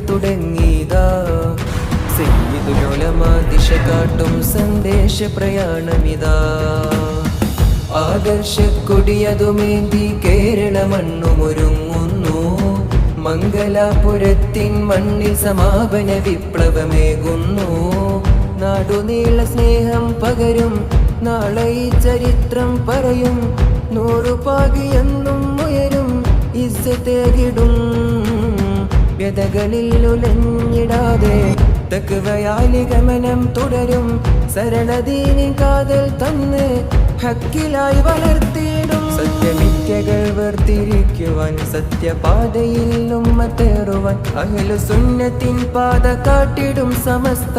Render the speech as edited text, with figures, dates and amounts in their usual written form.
തുടങ്ങിയതാ സയ്യിദുൽ ഉലമാ ദിശ കാട്ടും സന്ദേശ പ്രയാണമിതാ ആദർശക്കൊടിയതുമേന്തി കേരള മണ്ണുമൊരുങ്ങുന്നു മംഗലാപുരത്തിൻ മണ്ണിൽ സമാപന വിപ്ലവമേകുന്നു നാടുനീള സ്നേഹം പകരും നാളെ ഈ ചരിത്രം പറയും നൂറുപാകിയെന്നും ഉയരും ഇസ്സത്തേകിടും വ്യതകളിൽ ഉലഞ്ഞിടാതെ തഖ്വയാലി ഗമനം തുടരും സരളദീനിൻ കാതൽ തന്ന് ഹക്കിലായി വളർത്തിയിടും സത്യമിഥ്യകൾ വേർതിരിക്കുവാൻ സത്യപാതയിൽ ഉമ്മത്തേറുവാൻ അഹ്ലു സുന്നത്തിൻ പാത കാട്ടിടും സമസ്ത